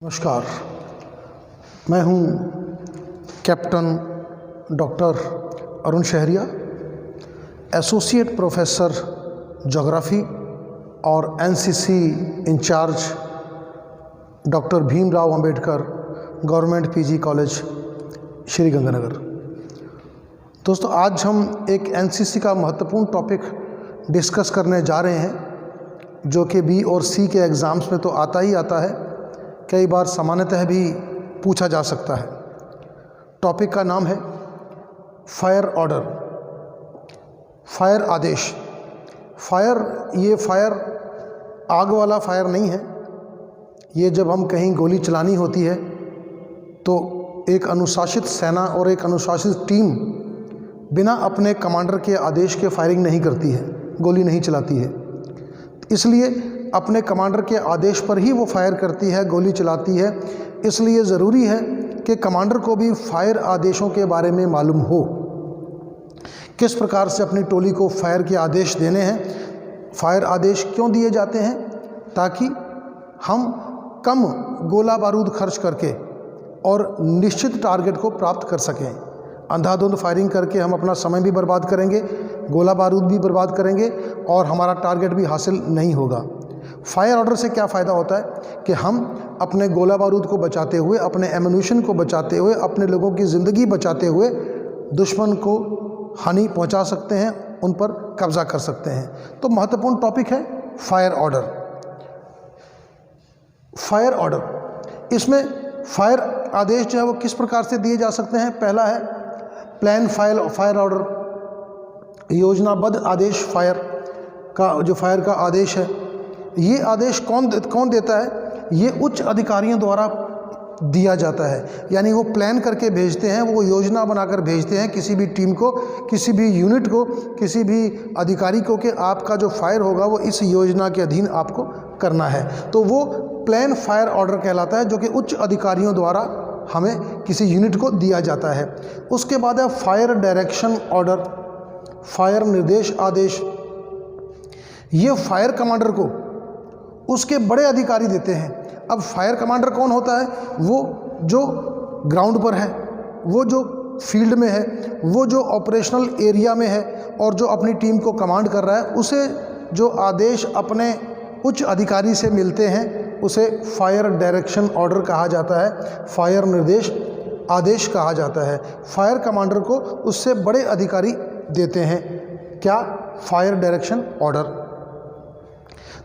नमस्कार, मैं हूं captain doctor Arun Shahariya, associate professor geography और NCC in charge doctor Bhimrao Ambedkar government PG college Shri Ganganagar. दोस्तों, आज हम एक एनसीसी का महत्वपूर्ण टॉपिक डिस्कस करने जा रहे हैं जो कि बी और सी के एग्ज़ाम्स में तो आता ही आता है, कई बार सामान्यतः भी पूछा जा सकता है। टॉपिक का नाम है फायर ऑर्डर, फायर आदेश। ये फायर आग वाला फायर नहीं है। ये जब हम कहीं गोली चलानी होती है तो एक अनुशासित सेना और एक अनुशासित टीम बिना अपने कमांडर के आदेश के फायरिंग नहीं करती है, गोली नहीं चलाती है। इसलिए अपने कमांडर के आदेश पर ही वो फायर करती है, गोली चलाती है। इसलिए ज़रूरी है कि कमांडर को भी फायर आदेशों के बारे में मालूम हो, किस प्रकार से अपनी टोली को फायर के आदेश देने हैं। फायर आदेश क्यों दिए जाते हैं? ताकि हम कम गोला बारूद खर्च करके और निश्चित टारगेट को प्राप्त कर सकें। अंधाधुंध फायरिंग करके हम अपना समय भी बर्बाद करेंगे, गोला बारूद भी बर्बाद करेंगे और हमारा टारगेट भी हासिल नहीं होगा। फायर ऑर्डर से क्या फ़ायदा होता है कि हम अपने गोला बारूद को बचाते हुए, अपने एम्यूनिशन को बचाते हुए, अपने लोगों की ज़िंदगी बचाते हुए दुश्मन को हानि पहुंचा सकते हैं, उन पर कब्ज़ा कर सकते हैं। तो महत्वपूर्ण टॉपिक है फायर ऑर्डर। फायर ऑर्डर, इसमें फायर आदेश जो है वो किस प्रकार से दिए जा सकते हैं। पहला है प्लान फायर ऑर्डर, योजनाबद्ध आदेश। फायर का आदेश है, ये आदेश कौन देता है? ये उच्च अधिकारियों द्वारा दिया जाता है। यानी वो प्लान करके भेजते हैं, वो योजना बनाकर भेजते हैं किसी भी टीम को, किसी भी यूनिट को, किसी भी अधिकारी को कि आपका जो फायर होगा वो इस योजना के अधीन आपको करना है। तो वो प्लान फायर ऑर्डर कहलाता है, जो कि उच्च अधिकारियों द्वारा हमें किसी यूनिट को दिया जाता है। उसके बाद है फायर डायरेक्शन ऑर्डर, फायर निर्देश आदेश। ये फायर कमांडर को उसके बड़े अधिकारी देते हैं। अब फायर कमांडर कौन होता है? वो जो ग्राउंड पर है, वो जो फील्ड में है, वो जो ऑपरेशनल एरिया में है और जो अपनी टीम को कमांड कर रहा है, उसे जो आदेश अपने उच्च अधिकारी से मिलते हैं उसे फायर डायरेक्शन ऑर्डर कहा जाता है, फायर निर्देश आदेश कहा जाता है। फायर कमांडर को उससे बड़े अधिकारी देते हैं क्या? Fire direction order.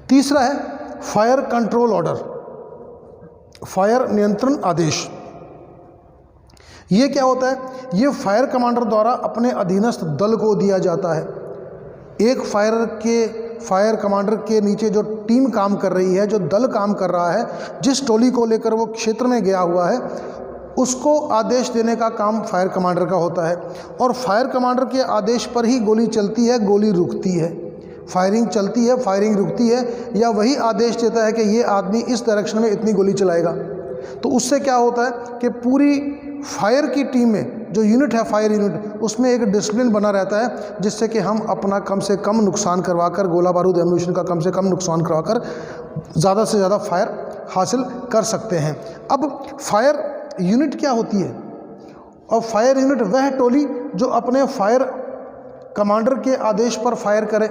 तीसरा है फायर कंट्रोल ऑर्डर, फायर नियंत्रण आदेश। ये क्या होता है? ये फायर कमांडर द्वारा अपने अधीनस्थ दल को दिया जाता है। एक फायर कमांडर के नीचे जो टीम काम कर रही है, जो दल काम कर रहा है, जिस टोली को लेकर वो क्षेत्र में गया हुआ है, उसको आदेश देने का काम फायर कमांडर का होता है। और फायर कमांडर के आदेश पर ही गोली चलती है, गोली रुकती है। फायरिंग चलती है, फायरिंग रुकती है, या वही आदेश देता है कि ये आदमी इस डायरेक्शन में इतनी गोली चलाएगा। तो उससे क्या होता है कि पूरी फायर की टीम में जो यूनिट है, फायर यूनिट, उसमें एक डिसिप्लिन बना रहता है, जिससे कि हम अपना कम से कम नुकसान करवाकर, गोला बारूद एम्यूनिशन का कम से कम नुकसान करवाकर ज़्यादा से ज़्यादा फायर हासिल कर सकते हैं। अब फायर यूनिट क्या होती है? और फायर यूनिट वह टोली जो अपने फायर कमांडर के आदेश पर फायर करे।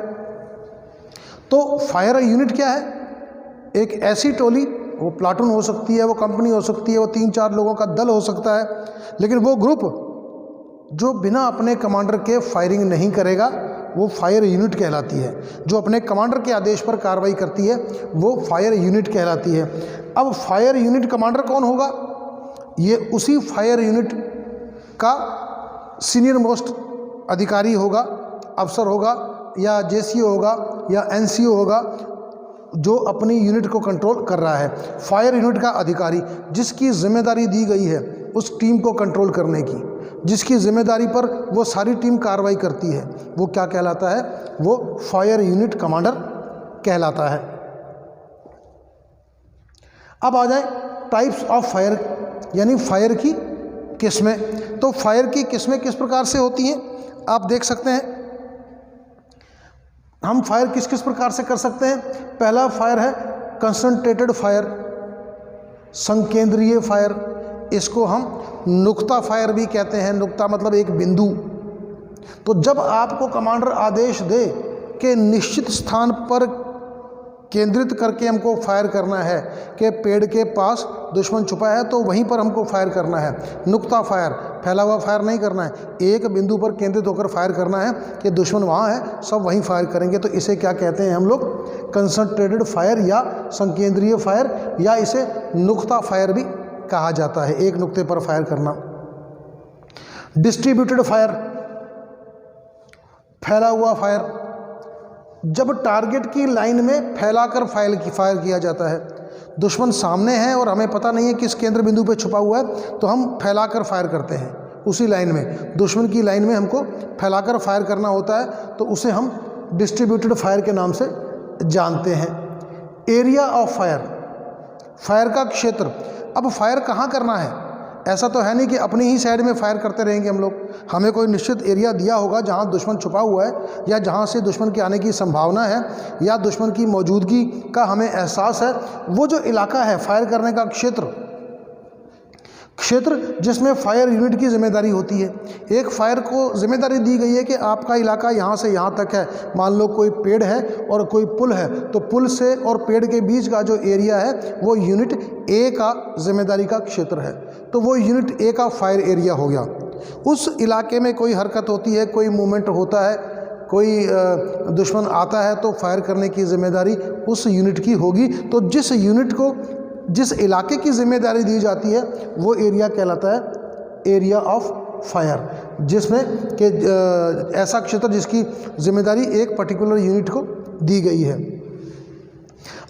तो फायर यूनिट क्या है? एक ऐसी टोली, वो प्लाटून हो सकती है, वो कंपनी हो सकती है, वो 3-4 लोगों का दल हो सकता है, लेकिन वो ग्रुप जो बिना अपने कमांडर के फायरिंग नहीं करेगा वो फायर यूनिट कहलाती है। जो अपने कमांडर के आदेश पर कार्रवाई करती है वो फायर यूनिट कहलाती है। अब फायर यूनिट कमांडर कौन होगा? ये उसी फायर यूनिट का सीनियर मोस्ट अधिकारी होगा, अफसर होगा, या जेसीओ होगा, या एनसीओ होगा, जो अपनी यूनिट को कंट्रोल कर रहा है। फायर यूनिट का अधिकारी, जिसकी जिम्मेदारी दी गई है उस टीम को कंट्रोल करने की, जिसकी जिम्मेदारी पर वो सारी टीम कार्रवाई करती है, वो क्या कहलाता है? वो फायर यूनिट कमांडर कहलाता है। अब आ जाए टाइप्स ऑफ फायर, यानी फायर की किस्में। तो फायर की किस्में किस प्रकार से होती हैं आप देख सकते हैं। हम फायर किस किस प्रकार से कर सकते हैं। पहला फायर है कंसंट्रेटेड फायर, संकेंद्रीय फायर, इसको हम नुक्ता फायर भी कहते हैं। नुक्ता मतलब एक बिंदु। तो जब आपको कमांडर आदेश दे कि निश्चित स्थान पर केंद्रित करके हमको फायर करना है, कि पेड़ के पास दुश्मन छुपा है तो वहीं पर हमको फायर करना है, नुक्ता फायर, फैला हुआ फायर नहीं करना है, एक बिंदु पर केंद्रित होकर फायर करना है कि दुश्मन वहाँ है, सब वहीं फायर करेंगे। तो इसे क्या कहते हैं हम लोग? कंसंट्रेटेड फायर या संकेंद्रीय फायर, या इसे नुक्ता फायर भी कहा जाता है, एक नुक्ते पर फायर करना। डिस्ट्रीब्यूटेड फायर, फैला हुआ फायर, जब टारगेट की लाइन में फैलाकर फायर किया जाता है। दुश्मन सामने है और हमें पता नहीं है किस केंद्र बिंदु पे छुपा हुआ है, तो हम फैलाकर फायर करते हैं उसी लाइन में, दुश्मन की लाइन में हमको फैलाकर फायर करना होता है, तो उसे हम डिस्ट्रीब्यूटेड फायर के नाम से जानते हैं। एरिया ऑफ फायर, फायर का क्षेत्र। अब फायर कहाँ करना है? ऐसा तो है नहीं कि अपनी ही साइड में फायर करते रहेंगे हम लोग। हमें कोई निश्चित एरिया दिया होगा जहां दुश्मन छुपा हुआ है, या जहां से दुश्मन के आने की संभावना है, या दुश्मन की मौजूदगी का हमें एहसास है। वो जो इलाका है फायर करने का क्षेत्र जिसमें फायर यूनिट की जिम्मेदारी होती है। एक फायर को जिम्मेदारी दी गई है कि आपका इलाका यहाँ से यहाँ तक है। मान लो कोई पेड़ है और कोई पुल है, तो पुल से और पेड़ के बीच का जो एरिया है वो यूनिट ए का जिम्मेदारी का क्षेत्र है, तो वो यूनिट ए का फायर एरिया हो गया। उस इलाके में कोई हरकत होती है, कोई मूवमेंट होता है, कोई दुश्मन आता है, तो फायर करने की जिम्मेदारी उस यूनिट की होगी। तो जिस यूनिट को जिस इलाके की जिम्मेदारी दी जाती है वो एरिया कहलाता है एरिया ऑफ फायर, जिसमें कि ऐसा क्षेत्र जिसकी जिम्मेदारी एक पर्टिकुलर यूनिट को दी गई है।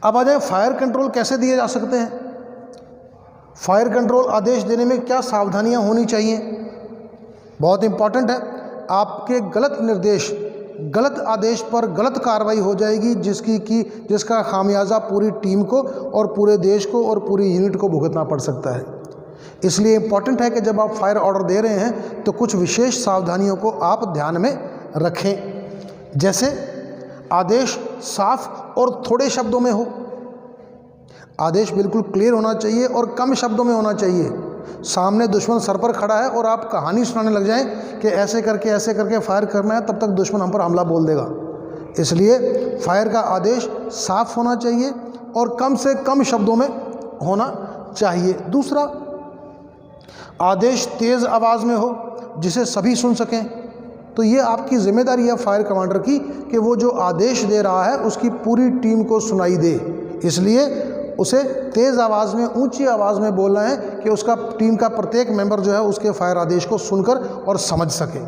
अब आ जाए फायर कंट्रोल कैसे दिए जा सकते हैं। फायर कंट्रोल आदेश देने में क्या सावधानियां होनी चाहिए, बहुत इंपॉर्टेंट है। आपके गलत निर्देश, गलत आदेश पर गलत कार्रवाई हो जाएगी, जिसका खामियाजा पूरी टीम को और पूरे देश को और पूरी यूनिट को भुगतना पड़ सकता है। इसलिए इम्पॉर्टेंट है कि जब आप फायर ऑर्डर दे रहे हैं तो कुछ विशेष सावधानियों को आप ध्यान में रखें। जैसे आदेश साफ और थोड़े शब्दों में हो, आदेश बिल्कुल क्लियर होना चाहिए और कम शब्दों में होना चाहिए। सामने दुश्मन सर पर खड़ा है और आप कहानी सुनाने लग जाएं कि ऐसे करके फायर करना है, तब तक दुश्मन हम पर हमला बोल देगा। इसलिए फायर का आदेश साफ होना चाहिए और कम से कम शब्दों में होना चाहिए। दूसरा, आदेश तेज़ आवाज़ में हो जिसे सभी सुन सकें। तो ये आपकी जिम्मेदारी है फायर कमांडर की कि वो जो आदेश दे रहा है उसकी पूरी टीम को सुनाई दे। इसलिए उसे तेज़ आवाज़ में, ऊंची आवाज़ में बोलना है कि उसका टीम का प्रत्येक मेंबर जो है उसके फायर आदेश को सुनकर और समझ सके।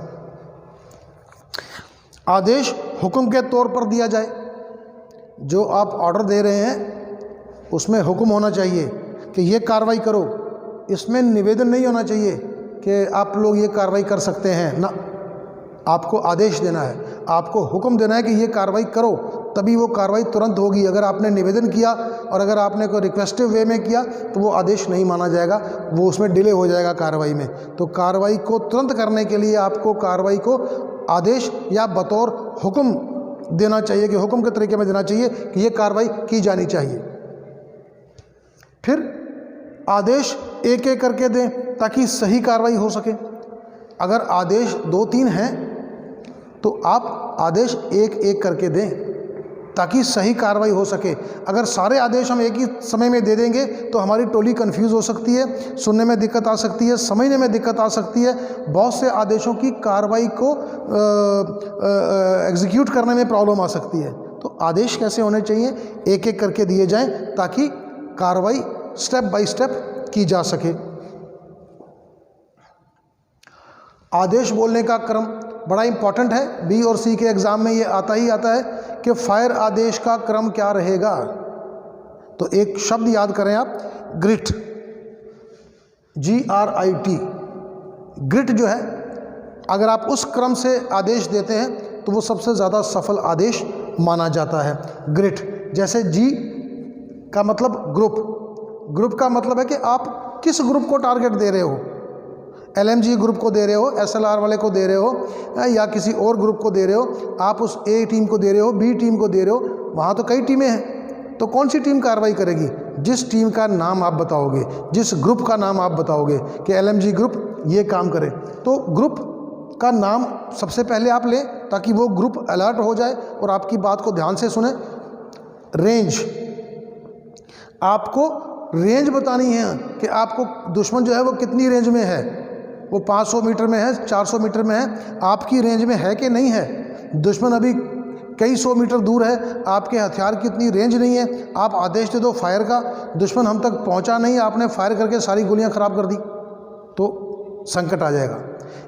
आदेश हुक्म के तौर पर दिया जाए। जो आप ऑर्डर दे रहे हैं उसमें हुक्म होना चाहिए कि ये कार्रवाई करो। इसमें निवेदन नहीं होना चाहिए कि आप लोग ये कार्रवाई कर सकते हैं ना, आपको आदेश देना है, आपको हुक्म देना है कि ये कार्रवाई करो, तभी वो कार्रवाई तुरंत होगी। अगर आपने निवेदन किया और अगर आपने कोई रिक्वेस्टिव वे में किया तो वो आदेश नहीं माना जाएगा, वो उसमें डिले हो जाएगा कार्रवाई में। तो कार्रवाई को तुरंत करने के लिए आपको कार्रवाई को आदेश या बतौर हुक्म देना चाहिए, कि हुक्म के तरीके में देना चाहिए कि ये कार्रवाई की जानी चाहिए। फिर आदेश एक एक करके दें ताकि सही कार्रवाई हो सके। अगर आदेश 2-3 हैं तो आप आदेश एक एक करके दें ताकि सही कार्रवाई हो सके। अगर सारे आदेश हम एक ही समय में दे देंगे तो हमारी टोली कंफ्यूज हो सकती है, सुनने में दिक्कत आ सकती है, समझने में दिक्कत आ सकती है, बहुत से आदेशों की कार्रवाई को एग्जीक्यूट करने में प्रॉब्लम आ सकती है। तो आदेश कैसे होने चाहिए, एक एक करके दिए जाएं ताकि कार्रवाई स्टेप बाय स्टेप की जा सके। आदेश बोलने का क्रम बड़ा इंपॉर्टेंट है, बी और सी के एग्ज़ाम में ये आता ही आता है कि फायर आदेश का क्रम क्या रहेगा। तो एक शब्द याद करें आप, ग्रिट, GRIT। ग्रिट जो है, अगर आप उस क्रम से आदेश देते हैं तो वो सबसे ज़्यादा सफल आदेश माना जाता है। ग्रिट, जैसे G का मतलब ग्रुप, ग्रुप का मतलब है कि आप किस ग्रुप को टारगेट दे रहे हो, LMG ग्रुप को दे रहे हो, SLR वाले को दे रहे हो, या किसी और ग्रुप को दे रहे हो, आप उस A टीम को दे रहे हो, B टीम को दे रहे हो, वहाँ तो कई टीमें हैं, तो कौन सी टीम कार्रवाई करेगी, जिस टीम का नाम आप बताओगे, जिस ग्रुप का नाम आप बताओगे कि LMG ग्रुप ये काम करे, तो ग्रुप का नाम सबसे पहले आप लें ताकि वो ग्रुप अलर्ट हो जाए और आपकी बात को ध्यान से सुने। रेंज, आपको रेंज बतानी है कि आपको दुश्मन जो है वो कितनी रेंज में है, वो 500 मीटर में है, 400 मीटर में है, आपकी रेंज में है कि नहीं है। दुश्मन अभी कई सौ मीटर दूर है, आपके हथियार की इतनी रेंज नहीं है, आप आदेश दे दो फायर का, दुश्मन हम तक पहुंचा नहीं, आपने फायर करके सारी गोलियां खराब कर दी, तो संकट आ जाएगा।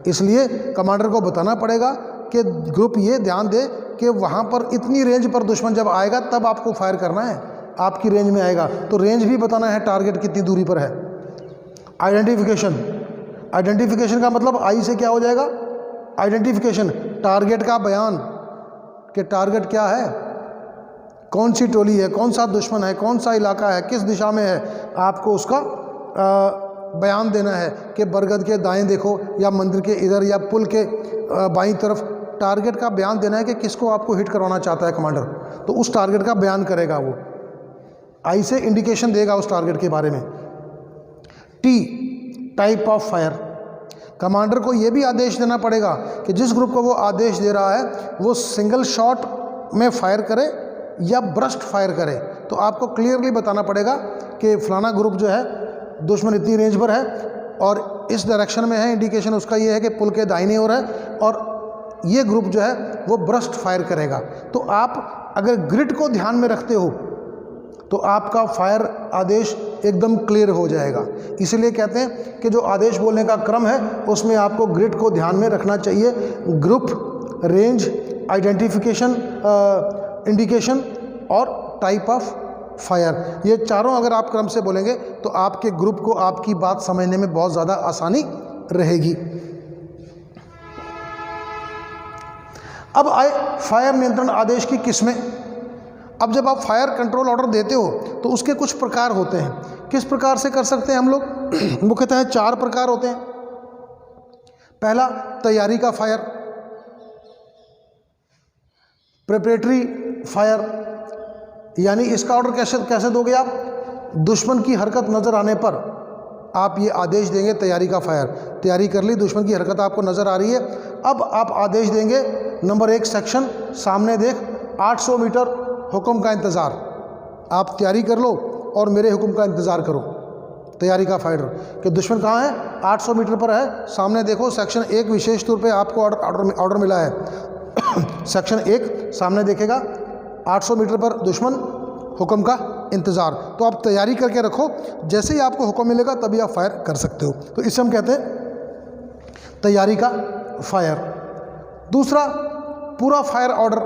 इसलिए कमांडर को बताना पड़ेगा कि ग्रुप ये ध्यान दे कि वहाँ पर इतनी रेंज पर दुश्मन जब आएगा तब आपको फायर करना है, आपकी रेंज में आएगा तो रेंज भी बताना है, टारगेट कितनी दूरी पर है। आइडेंटिफिकेशन, आइडेंटिफिकेशन का मतलब आई से क्या हो जाएगा, आइडेंटिफिकेशन, टारगेट का बयान कि टारगेट क्या है, कौन सी टोली है, कौन सा दुश्मन है, कौन सा इलाका है, किस दिशा में है, आपको उसका बयान देना है कि बरगद के दाएं देखो या मंदिर के इधर या पुल के बाईं तरफ। टारगेट का बयान देना है कि किसको आपको हिट करवाना चाहता है कमांडर, तो उस टारगेट का बयान करेगा वो, आई से इंडिकेशन देगा उस टारगेट के बारे में। T, type of fire, commander को ये भी आदेश देना पड़ेगा कि जिस ग्रुप को वो आदेश दे रहा है वो सिंगल शॉट में फायर करे या ब्रस्ट फायर करे, तो आपको क्लियरली बताना पड़ेगा कि फलाना ग्रुप जो है दुश्मन इतनी रेंज पर है और इस डायरेक्शन में है, इंडिकेशन उसका ये है कि पुल के दाहिने ओर है और ये ग्रुप जो है वो ब्रस्ट फायर करेगा। तो आप अगर ग्रिड को ध्यान में रखते हो तो आपका फायर आदेश एकदम क्लियर हो जाएगा। इसीलिए कहते हैं कि जो आदेश बोलने का क्रम है उसमें आपको ग्रिड को ध्यान में रखना चाहिए। ग्रुप, रेंज, आइडेंटिफिकेशन, इंडिकेशन और टाइप ऑफ फायर, ये चारों अगर आप क्रम से बोलेंगे तो आपके ग्रुप को आपकी बात समझने में बहुत ज़्यादा आसानी रहेगी। अब आए फायर नियंत्रण आदेश की किस्में। अब जब आप फायर कंट्रोल ऑर्डर देते हो तो उसके कुछ प्रकार होते हैं। किस प्रकार से कर सकते हैं हम लोग? मुख्यतः 4 प्रकार होते हैं। पहला, तैयारी का फायर, प्रिपरेटरी फायर, यानी इसका ऑर्डर कैसे दोगे आप? दुश्मन की हरकत नज़र आने पर आप ये आदेश देंगे तैयारी का फायर, तैयारी कर ली, दुश्मन की हरकत आपको नज़र आ रही है, अब आप आदेश देंगे नंबर 1 सेक्शन, सामने देख 800 मीटर, हुक्म का इंतज़ार, आप तैयारी कर लो और मेरे हुक्म का इंतज़ार करो। तैयारी का फायर कि दुश्मन कहाँ है, 800 मीटर पर है, सामने देखो। सेक्शन 1 विशेष तौर पे आपको ऑर्डर मिला है। सेक्शन 1 सामने देखेगा, 800 मीटर पर दुश्मन, हुक्म का इंतज़ार, तो आप तैयारी करके रखो, जैसे ही आपको हुक्म मिलेगा तभी आप फायर कर सकते हो। तो इसे हम कहते हैं तैयारी का फायर। दूसरा, पूरा fire order,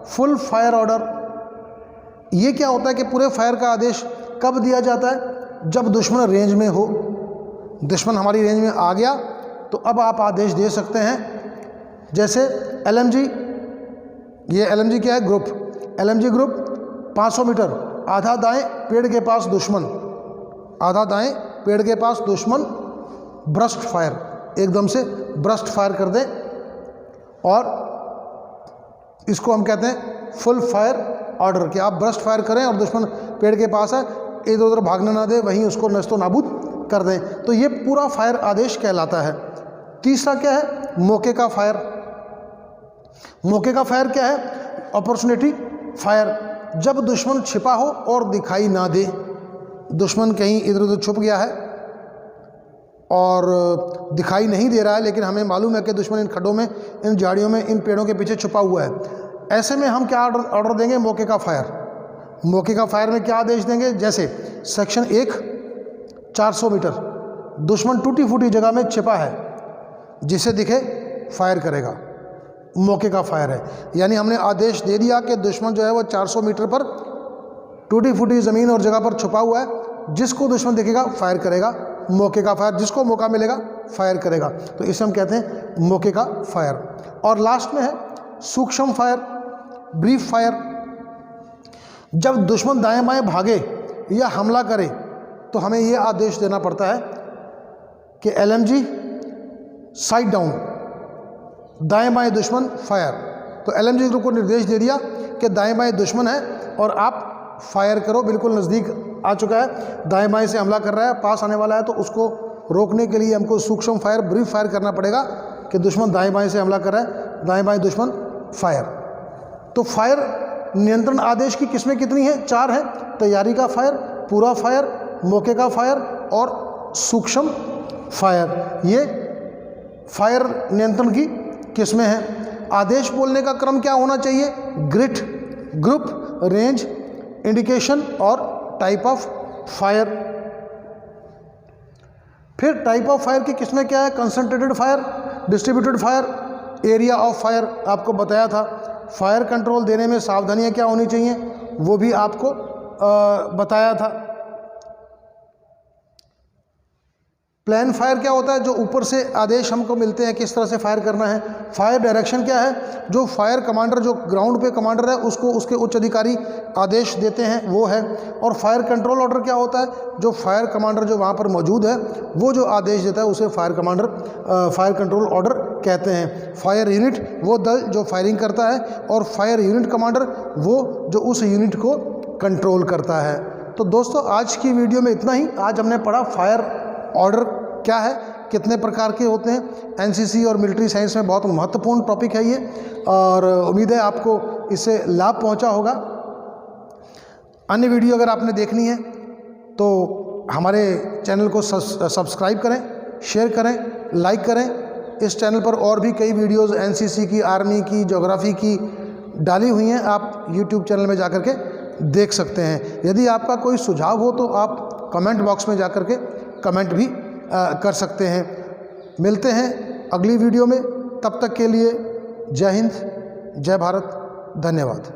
full fire order. ये क्या होता है कि पूरे फायर का आदेश कब दिया जाता है? जब दुश्मन रेंज में हो, दुश्मन हमारी रेंज में आ गया तो अब आप आदेश दे सकते हैं। जैसे LMG, ये LMG क्या है? ग्रुप, LMG ग्रुप 500 मीटर, आधा दाएं पेड़ के पास दुश्मन, आधा दाएं पेड़ के पास दुश्मन, ब्रस्ट फायर, एकदम से ब्रस्ट फायर कर दें, और इसको हम कहते हैं फुल फायर ऑर्डर, कि आप ब्रस्ट फायर करें और दुश्मन पेड़ के पास है, इधर उधर भागने ना दे, वहीं उसको नस्तो नाबूद कर दें। तो ये पूरा फायर आदेश कहलाता है। तीसरा क्या है? मौके का फायर। मौके का फायर क्या है? अपॉर्चुनिटी फायर, जब दुश्मन छिपा हो और दिखाई ना दे, दुश्मन कहीं इधर उधर छुप गया है और दिखाई नहीं दे रहा है, लेकिन हमें मालूम है कि दुश्मन इन खड्डों में, इन झाड़ियों में, इन पेड़ों के पीछे छुपा हुआ है, ऐसे में हम क्या ऑर्डर देंगे? मौके का फायर। मौके का फायर में क्या आदेश देंगे? जैसे सेक्शन 1 400 मीटर, दुश्मन टूटी फूटी जगह में छिपा है, जिसे दिखे फायर करेगा, मौके का फायर है। यानी हमने आदेश दे दिया कि दुश्मन जो है वो 400 मीटर पर टूटी फूटी ज़मीन और जगह पर छुपा हुआ है, जिसको दुश्मन दिखेगा फायर करेगा, मौके का फायर, जिसको मौका मिलेगा फायर करेगा। तो इसे हम कहते हैं मौके का फायर। और लास्ट में है सूक्ष्म फायर, ब्रीफ फायर। जब दुश्मन दाएं बाएं भागे या हमला करे तो हमें ये आदेश देना पड़ता है कि LMG साइड डाउन, दाएं बाएं दुश्मन फायर। तो LMG ग्रुप को निर्देश दे दिया कि दाएं बाएं दुश्मन है और आप फायर करो, बिल्कुल नज़दीक आ चुका है, दाएं बाएं से हमला कर रहा है, पास आने वाला है, तो उसको रोकने के लिए हमको सूक्ष्म फायर, ब्रीफ फायर करना पड़ेगा कि दुश्मन दाएं बाएं से हमला कर रहा है, दाएं बाएं दुश्मन फायर। तो फायर नियंत्रण आदेश की किस्में कितनी हैं? 4 हैं। तैयारी का फायर, पूरा फायर, मौके का फायर और सूक्ष्म फायर। ये फायर नियंत्रण की किस्में हैं। आदेश बोलने का क्रम क्या होना चाहिए? ग्रिड, ग्रुप, रेंज, इंडिकेशन और टाइप ऑफ फायर। फिर टाइप ऑफ फायर की किस्में क्या है? Concentrated fire, distributed fire, area of fire आपको बताया था। फायर कंट्रोल देने में सावधानियां क्या होनी चाहिए वो भी आपको बताया था। प्लान फायर क्या होता है? जो ऊपर से आदेश हमको मिलते हैं किस तरह से फायर करना है। फायर डायरेक्शन क्या है? जो फायर कमांडर, जो ग्राउंड पे कमांडर है, उसको उसके उच्च अधिकारी आदेश देते हैं, वो है। और फायर कंट्रोल ऑर्डर क्या होता है? जो फायर कमांडर जो वहाँ पर मौजूद है वो जो आदेश देता है उसे फायर कंट्रोल ऑर्डर कहते हैं। फायर यूनिट वो दल जो फायरिंग करता है, और फायर यूनिट कमांडर वो जो उस यूनिट को कंट्रोल करता है। तो दोस्तों आज की वीडियो में इतना ही। आज हमने पढ़ा फायर ऑर्डर क्या है, कितने प्रकार के होते हैं। एनसीसी और मिलिट्री साइंस में बहुत महत्वपूर्ण टॉपिक है ये, और उम्मीद है आपको इससे लाभ पहुंचा होगा। अन्य वीडियो अगर आपने देखनी है तो हमारे चैनल को सब्सक्राइब करें, शेयर करें, लाइक करें। इस चैनल पर और भी कई वीडियोस एनसीसी की, आर्मी की, ज्योग्राफी की डाली हुई हैं, आप यूट्यूब चैनल में जाकर के देख सकते हैं। यदि आपका कोई सुझाव हो तो आप कमेंट बॉक्स में जाकर के कमेंट भी कर सकते हैं। मिलते हैं अगली वीडियो में, तब तक के लिए जय हिंद, जय भारत, धन्यवाद।